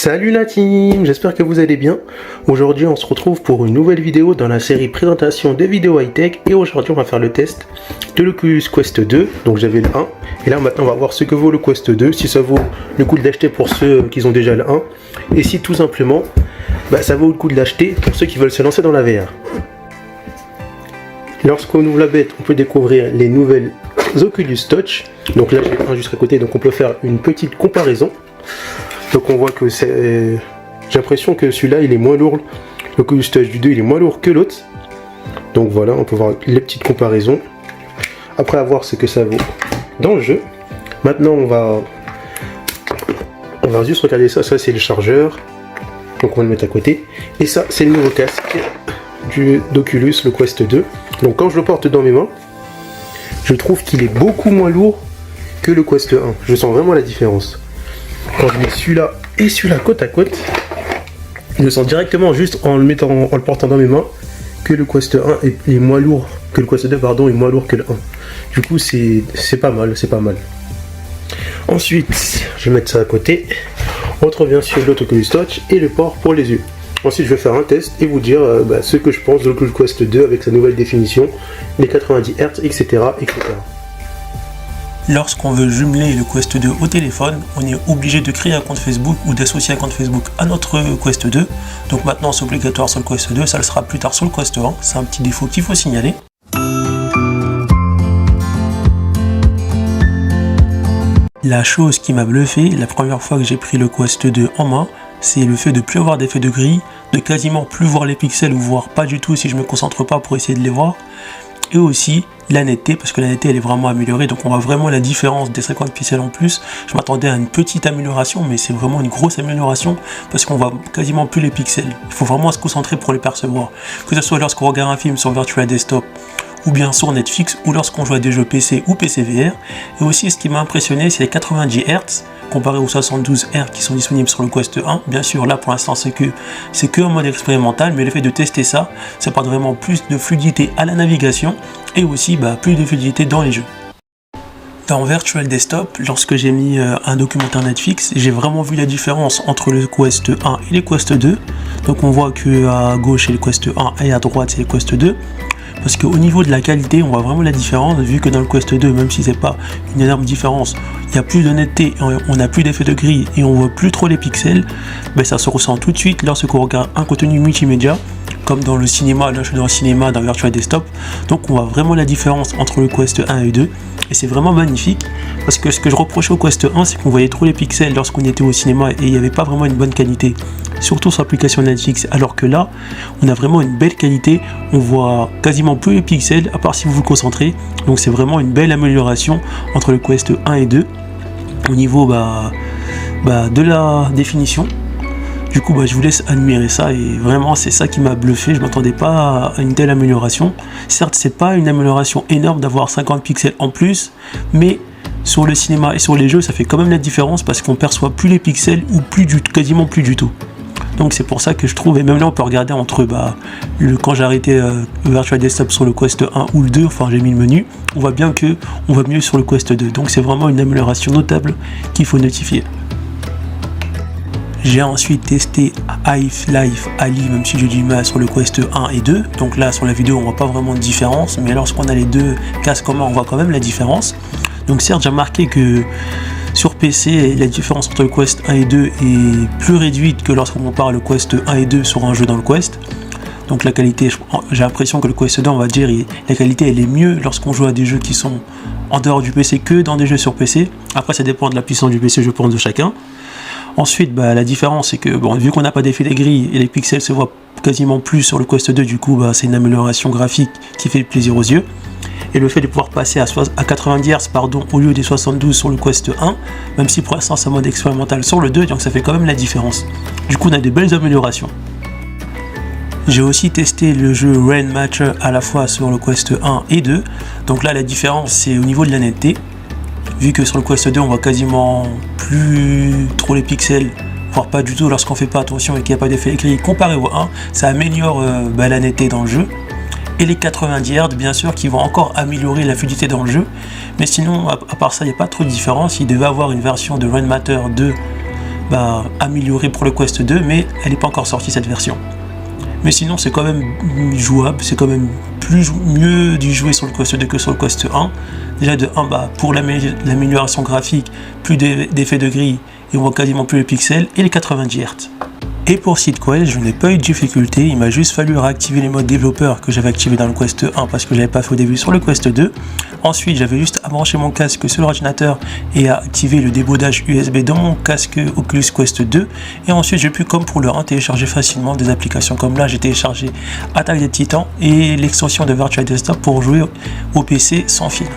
Salut la team, j'espère que vous allez bien. Aujourd'hui on se retrouve pour une nouvelle vidéo dans la série présentation des vidéos high-tech. Et aujourd'hui on va faire le test de l'Oculus Quest 2. Donc j'avais le 1 et là maintenant on va voir ce que vaut le Quest 2, si ça vaut le coup de l'acheter pour ceux qui ont déjà le 1 et si tout simplement ça vaut le coup de l'acheter pour ceux qui veulent se lancer dans la VR. Lorsqu'on ouvre la bête, on peut découvrir les nouvelles Oculus Touch. Donc là j'ai un juste à côté, donc on peut faire une petite comparaison. Donc on voit que c'est... J'ai l'impression que celui-là il est moins lourd. L'Oculus Touch du 2 il est moins lourd que l'autre. Donc voilà, on peut voir les petites comparaisons. Après à voir ce que ça vaut dans le jeu. Maintenant on va juste regarder ça. Ça c'est le chargeur. Donc on va le mettre à côté. Et ça c'est le nouveau casque d'Oculus, le Quest 2. Donc quand je le porte dans mes mains, je trouve qu'il est beaucoup moins lourd que le Quest 1. Je sens vraiment la différence. Quand je mets celui-là et celui-là côte à côte, je sens directement juste en le portant dans mes mains que le Quest 1 est moins lourd, que le Quest 2 pardon, est moins lourd que le 1. Du coup c'est pas mal, c'est pas mal. Ensuite, je vais mettre ça à côté. On revient sur l'autre Oculus Touch et le port pour les yeux. Ensuite, je vais faire un test et vous dire ce que je pense de l'Oculus Quest 2 avec sa nouvelle définition, les 90 Hz, etc. etc. Lorsqu'on veut jumeler le Quest 2 au téléphone, on est obligé de créer un compte Facebook ou d'associer un compte Facebook à notre Quest 2. Donc maintenant c'est obligatoire sur le Quest 2, ça le sera plus tard sur le Quest 1. C'est un petit défaut qu'il faut signaler. La chose qui m'a bluffé la première fois que j'ai pris le Quest 2 en main, c'est le fait de plus avoir d'effet de grille, de quasiment plus voir les pixels ou voir pas du tout si je me concentre pas pour essayer de les voir. Et aussi la netteté, parce que la netteté elle est vraiment améliorée, donc on voit vraiment la différence des 50 pixels en plus. Je m'attendais à une petite amélioration, mais c'est vraiment une grosse amélioration parce qu'on voit quasiment plus les pixels. Il faut vraiment se concentrer pour les percevoir, que ce soit lorsqu'on regarde un film sur Virtual Desktop ou bien sur Netflix, ou lorsqu'on joue à des jeux PC ou PC VR. Et aussi ce qui m'a impressionné, c'est les 90 Hz comparé aux 72 Hz qui sont disponibles sur le Quest 1. Bien sûr là pour l'instant c'est que en mode expérimental, mais le fait de tester ça apporte vraiment plus de fluidité à la navigation et aussi plus de fluidité dans les jeux. Dans Virtual Desktop, lorsque j'ai mis un documentaire Netflix, j'ai vraiment vu la différence entre le Quest 1 et le Quest 2. Donc on voit que à gauche c'est le Quest 1 et à droite c'est le Quest 2. Parce qu'au niveau de la qualité, on voit vraiment la différence, vu que dans le Quest 2, même si c'est pas une énorme différence, il y a plus de netteté, on n'a plus d'effet de grille et on voit plus trop les pixels, ça se ressent tout de suite lorsqu'on regarde un contenu multimédia, comme dans le cinéma, là je suis dans le cinéma, dans Virtual Desktop, donc on voit vraiment la différence entre le Quest 1 et 2, et c'est vraiment magnifique, parce que ce que je reprochais au Quest 1, c'est qu'on voyait trop les pixels lorsqu'on était au cinéma, et il n'y avait pas vraiment une bonne qualité, surtout sur l'application Netflix, alors que là, on a vraiment une belle qualité, on voit quasiment plus les pixels, à part si vous vous concentrez, donc c'est vraiment une belle amélioration entre le Quest 1 et 2, au niveau de la définition. Du coup, je vous laisse admirer ça et vraiment, c'est ça qui m'a bluffé. Je ne m'attendais pas à une telle amélioration. Certes, c'est pas une amélioration énorme d'avoir 50 pixels en plus, mais sur le cinéma et sur les jeux, ça fait quand même la différence parce qu'on perçoit plus les pixels ou quasiment plus du tout. Donc c'est pour ça que je trouve, et même là on peut regarder entre quand j'ai arrêté Virtual Desktop sur le Quest 1 ou le 2, enfin j'ai mis le menu, on voit bien que on voit mieux sur le Quest 2. Donc c'est vraiment une amélioration notable qu'il faut notifier. J'ai ensuite testé Half-Life Ali, même si j'ai du mal sur le Quest 1 et 2. Donc là sur la vidéo on voit pas vraiment de différence, mais lorsqu'on a les deux casques en main on voit quand même la différence. Donc certes j'ai remarqué que sur PC, la différence entre le Quest 1 et 2 est plus réduite que lorsqu'on compare le Quest 1 et 2 sur un jeu dans le Quest. Donc la qualité, j'ai l'impression que le Quest 2, on va dire, la qualité elle est mieux lorsqu'on joue à des jeux qui sont en dehors du PC que dans des jeux sur PC. Après ça dépend de la puissance du PC, je pense, de chacun. Ensuite, la différence c'est que, vu qu'on n'a pas d'effet de grille et les pixels se voient quasiment plus sur le Quest 2, du coup c'est une amélioration graphique qui fait plaisir aux yeux. Et le fait de pouvoir passer à 90 Hz au lieu des 72 sur le Quest 1, même si pour l'instant c'est en mode expérimental sur le 2, donc ça fait quand même la différence. Du coup on a des belles améliorations. J'ai aussi testé le jeu Rain Matcher à la fois sur le Quest 1 et 2, donc là la différence c'est au niveau de la netteté, vu que sur le Quest 2 on voit quasiment plus trop les pixels, voire pas du tout lorsqu'on fait pas attention et qu'il n'y a pas d'effet gris comparé au 1, ça améliore la netteté dans le jeu. Et les 90 Hz bien sûr qui vont encore améliorer la fluidité dans le jeu, mais sinon à part ça il n'y a pas trop de différence. Il devait avoir une version de Rain Matter 2 améliorée pour le Quest 2, mais elle n'est pas encore sortie cette version. Mais sinon c'est quand même jouable, c'est quand même mieux d'y jouer sur le Quest 2 que sur le Quest 1. Déjà de 1, pour l'amélioration graphique, plus d'effets de grille et on voit quasiment plus les pixels et les 90 Hz. Et pour SeedQuest, je n'ai pas eu de difficulté, il m'a juste fallu réactiver les modes développeurs que j'avais activés dans le Quest 1 parce que je n'avais pas fait au début sur le Quest 2. Ensuite, j'avais juste à brancher mon casque sur l'ordinateur et à activer le débaudage USB dans mon casque Oculus Quest 2. Et ensuite, j'ai pu, comme pour le 1, télécharger facilement des applications comme là, j'ai téléchargé Attaque des Titans et l'extension de Virtual Desktop pour jouer au PC sans fil.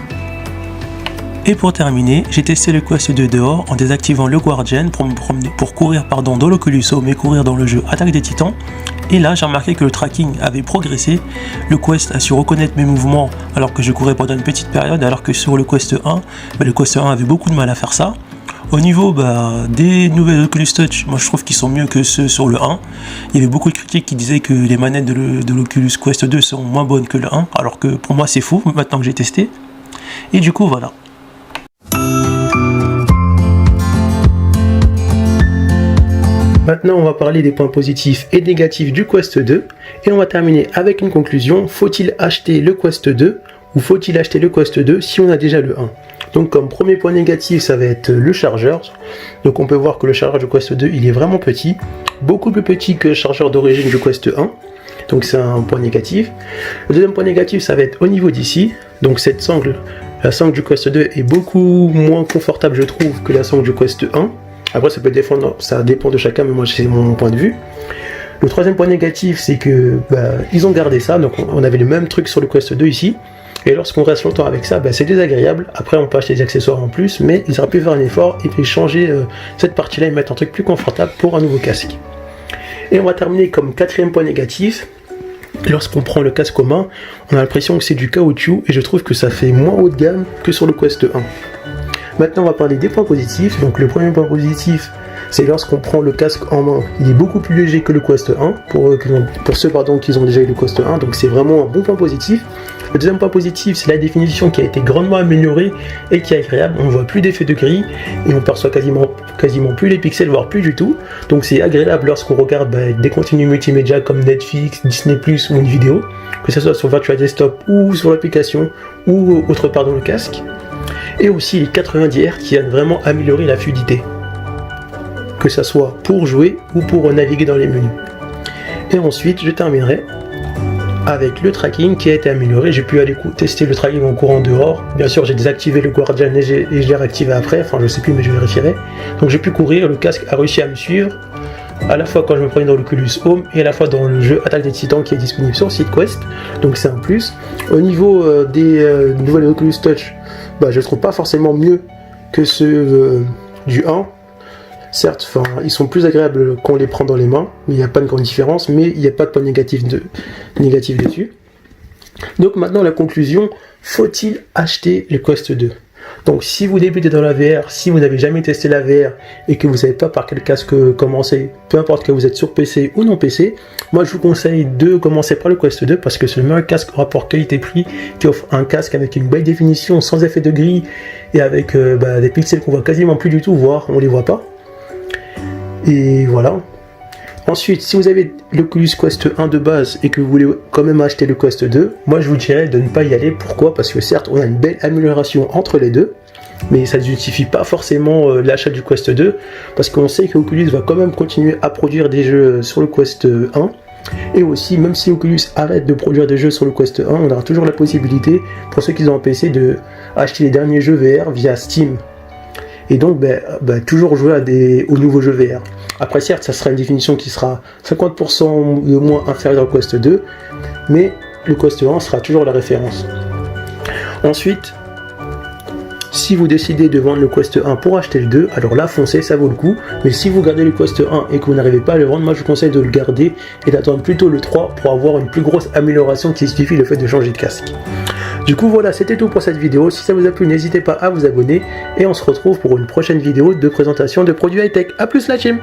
Et pour terminer, j'ai testé le Quest 2 dehors en désactivant le Guardian pour courir dans l'Oculus Home et courir dans le jeu Attaque des Titans. Et là, j'ai remarqué que le tracking avait progressé. Le Quest a su reconnaître mes mouvements alors que je courais pendant une petite période, alors que sur le Quest 1, le Quest 1 avait beaucoup de mal à faire ça. Au niveau des nouvelles Oculus Touch, moi je trouve qu'ils sont mieux que ceux sur le 1. Il y avait beaucoup de critiques qui disaient que les manettes de l'Oculus Quest 2 sont moins bonnes que le 1, alors que pour moi c'est faux, maintenant que j'ai testé. Et du coup voilà. Maintenant, on va parler des points positifs et négatifs du Quest 2 et on va terminer avec une conclusion. Faut-il acheter le Quest 2 ou faut-il acheter le Quest 2 si on a déjà le 1? Donc comme premier point négatif, ça va être le chargeur. Donc on peut voir que le chargeur du Quest 2, il est vraiment petit, beaucoup plus petit que le chargeur d'origine du Quest 1. Donc c'est un point négatif. Le deuxième point négatif, ça va être au niveau d'ici. Donc cette sangle, la sangle du Quest 2 est beaucoup moins confortable, je trouve, que la sangle du Quest 1. Après, ça dépend de chacun, mais moi, c'est mon point de vue. Le troisième point négatif, c'est que ils ont gardé ça. Donc, on avait le même truc sur le Quest 2 ici. Et lorsqu'on reste longtemps avec ça, c'est désagréable. Après, on peut acheter des accessoires en plus, mais ils auraient pu faire un effort et puis changer cette partie-là et mettre un truc plus confortable pour un nouveau casque. Et on va terminer comme quatrième point négatif. Lorsqu'on prend le casque commun, on a l'impression que c'est du caoutchouc et je trouve que ça fait moins haut de gamme que sur le Quest 1. Maintenant, on va parler des points positifs. Donc, le premier point positif, c'est lorsqu'on prend le casque en main. Il est beaucoup plus léger que le Quest 1, pour ceux qui ont déjà eu le Quest 1. Donc, c'est vraiment un bon point positif. Le deuxième point positif, c'est la définition qui a été grandement améliorée et qui est agréable. On ne voit plus d'effet de grille et on perçoit quasiment plus les pixels, voire plus du tout. Donc, c'est agréable lorsqu'on regarde des contenus multimédia comme Netflix, Disney+, ou une vidéo, que ce soit sur Virtual Desktop ou sur l'application ou autre part dans le casque. Et aussi les 90 Hz qui viennent vraiment améliorer la fluidité, que ce soit pour jouer ou pour naviguer dans les menus. Et ensuite, je terminerai avec le tracking qui a été amélioré. J'ai pu aller tester le tracking en courant dehors. Bien sûr, j'ai désactivé le Guardian et je l'ai réactivé après. Enfin, je sais plus, mais je vérifierai. Donc, j'ai pu courir. Le casque a réussi à me suivre, à la fois quand je me prenais dans l'Oculus Home et à la fois dans le jeu Attaque des Titans qui est disponible sur SeedQuest. Donc, c'est un plus. Au niveau des nouvelles Oculus Touch, je trouve pas forcément mieux que ceux du 1. Certes, ils sont plus agréables quand on les prend dans les mains, mais il n'y a pas de grande différence, mais il n'y a pas de point négatif dessus. Donc maintenant la conclusion, faut-il acheter le Quest 2? Donc si vous débutez dans la VR, si vous n'avez jamais testé la VR et que vous ne savez pas par quel casque commencer, peu importe que vous êtes sur PC ou non PC, moi je vous conseille de commencer par le Quest 2 parce que c'est le meilleur casque rapport qualité-prix qui offre un casque avec une belle définition, sans effet de grille et avec des pixels qu'on voit quasiment plus du tout, voire on les voit pas. Et voilà. Ensuite, si vous avez l'Oculus Quest 1 de base et que vous voulez quand même acheter le Quest 2, moi je vous dirais de ne pas y aller. Pourquoi? Parce que certes, on a une belle amélioration entre les deux, mais ça ne justifie pas forcément l'achat du Quest 2, parce qu'on sait que Oculus va quand même continuer à produire des jeux sur le Quest 1. Et aussi, même si Oculus arrête de produire des jeux sur le Quest 1, on aura toujours la possibilité, pour ceux qui ont un PC, de acheter les derniers jeux VR via Steam. Et donc, toujours jouer aux nouveaux jeux VR. Après, certes, ça sera une définition qui sera 50% de moins inférieure au Quest 2, mais le Quest 1 sera toujours la référence. Ensuite, si vous décidez de vendre le Quest 1 pour acheter le 2, alors là, foncez, ça vaut le coup. Mais si vous gardez le Quest 1 et que vous n'arrivez pas à le vendre, moi je vous conseille de le garder et d'attendre plutôt le 3 pour avoir une plus grosse amélioration qui justifie le fait de changer de casque. Du coup voilà, c'était tout pour cette vidéo. Si ça vous a plu, n'hésitez pas à vous abonner et on se retrouve pour une prochaine vidéo de présentation de produits high-tech. A plus la team!